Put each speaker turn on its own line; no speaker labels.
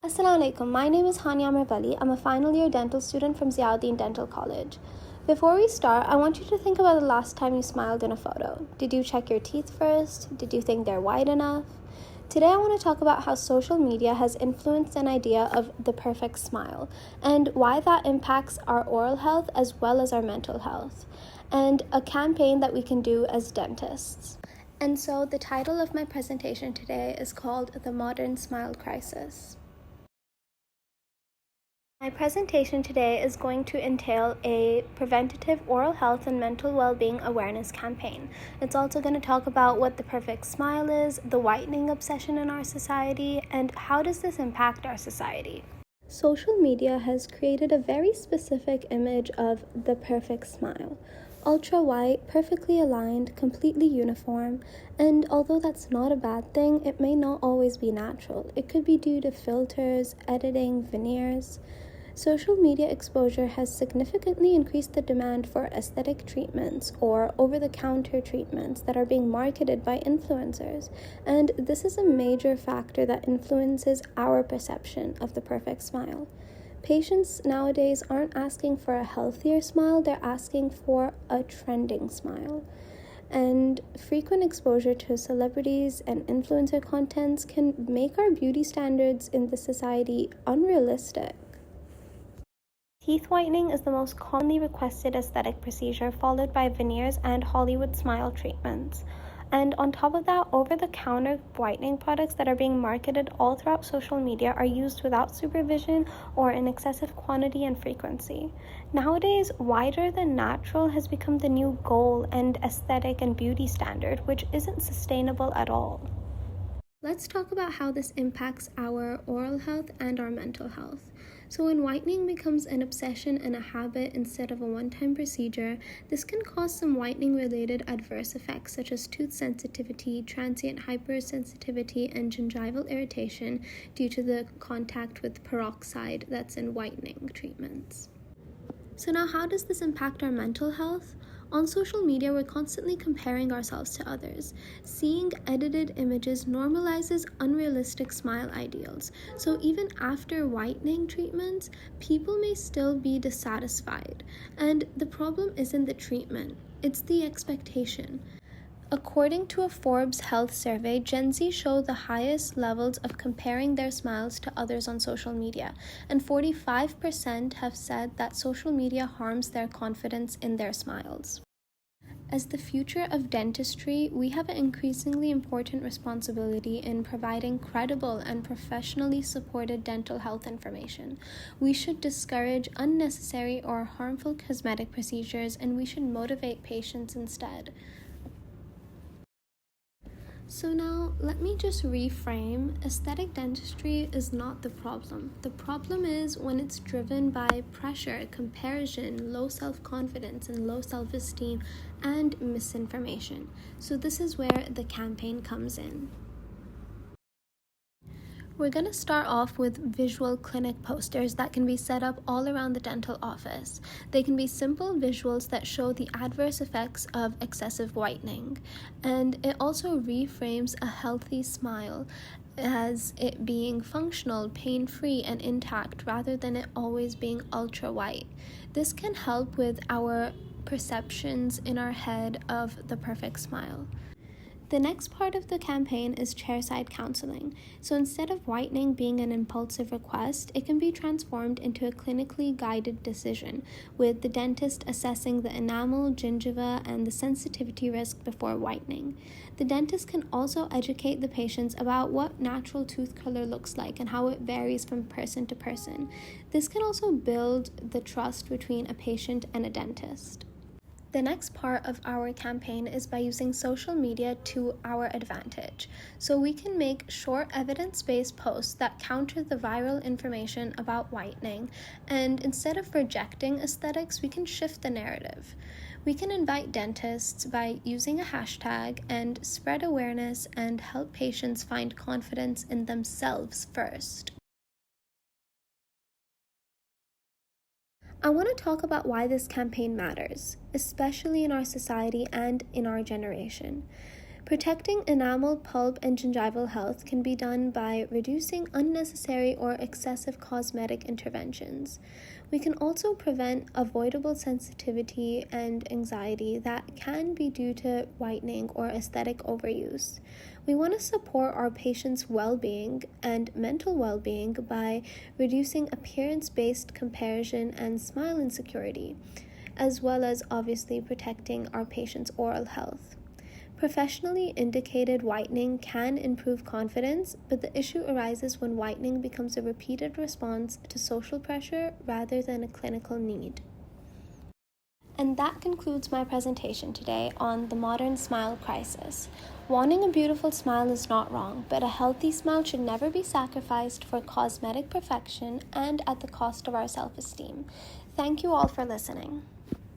Assalamu alaikum. My name is Hania Valli. I'm a final year dental student from Ziauddin Dental College. Before we start, I want you to think about the last time you smiled in a photo. Did you check your teeth first? Did you think they're wide enough? Today I want to talk about how social media has influenced an idea of the perfect smile and why that impacts our oral health as well as our mental health, and a campaign that we can do as dentists. And so the title of my presentation today is called The Modern Smile Crisis. My presentation today is going to entail a preventative oral health and mental well-being awareness campaign. It's also going to talk about what the perfect smile is, the whitening obsession in our society, and how does this impact our society. Social media has created a very specific image of the perfect smile. Ultra white, perfectly aligned, completely uniform, and although that's not a bad thing, it may not always be natural. It could be due to filters, editing, veneers. Social media exposure has significantly increased the demand for aesthetic treatments or over-the-counter treatments that are being marketed by influencers, and this is a major factor that influences our perception of the perfect smile. Patients nowadays aren't asking for a healthier smile, they're asking for a trending smile. And frequent exposure to celebrities and influencer contents can make our beauty standards in the society unrealistic. Teeth whitening is the most commonly requested aesthetic procedure, followed by veneers and Hollywood smile treatments. And on top of that, over-the-counter whitening products that are being marketed all throughout social media are used without supervision or in excessive quantity and frequency. Nowadays, whiter than natural has become the new goal and aesthetic and beauty standard, which isn't sustainable at all. Let's talk about how this impacts our oral health and our mental health. So when whitening becomes an obsession and a habit instead of a one-time procedure, this can cause some whitening-related adverse effects such as tooth sensitivity, transient hypersensitivity, and gingival irritation due to the contact with peroxide that's in whitening treatments. So now, how does this impact our mental health? On social media, we're constantly comparing ourselves to others. Seeing edited images normalizes unrealistic smile ideals. So even after whitening treatments, people may still be dissatisfied. And the problem isn't the treatment, it's the expectation. According to a Forbes health survey, Gen Z show the highest levels of comparing their smiles to others on social media, and 45% have said that social media harms their confidence in their smiles. As the future of dentistry, we have an increasingly important responsibility in providing credible and professionally supported dental health information. We should discourage unnecessary or harmful cosmetic procedures, and we should motivate patients instead. So now, let me just reframe. Aesthetic dentistry is not the problem. The problem is when it's driven by pressure, comparison, low self-confidence, and low self-esteem, and misinformation. So this is where the campaign comes in. We're going to start off with visual clinic posters that can be set up all around the dental office. They can be simple visuals that show the adverse effects of excessive whitening. And it also reframes a healthy smile as it being functional, pain-free, and intact rather than it always being ultra white. This can help with our perceptions in our head of the perfect smile. The next part of the campaign is chairside counseling. So instead of whitening being an impulsive request, it can be transformed into a clinically guided decision, with the dentist assessing the enamel, gingiva, and the sensitivity risk before whitening. The dentist can also educate the patients about what natural tooth color looks like and how it varies from person to person. This can also build the trust between a patient and a dentist. The next part of our campaign is by using social media to our advantage. So we can make short evidence-based posts that counter the viral information about whitening, and instead of rejecting aesthetics, we can shift the narrative. We can invite dentists by using a hashtag and spread awareness and help patients find confidence in themselves first. I want to talk about why this campaign matters, especially in our society and in our generation. Protecting enamel, pulp, and gingival health can be done by reducing unnecessary or excessive cosmetic interventions. We can also prevent avoidable sensitivity and anxiety that can be due to whitening or aesthetic overuse. We want to support our patients' well-being and mental well-being by reducing appearance-based comparison and smile insecurity, as well as obviously protecting our patients' oral health. Professionally indicated whitening can improve confidence, but the issue arises when whitening becomes a repeated response to social pressure rather than a clinical need. And that concludes my presentation today on the modern smile crisis. Wanting a beautiful smile is not wrong, but a healthy smile should never be sacrificed for cosmetic perfection and at the cost of our self-esteem. Thank you all for listening.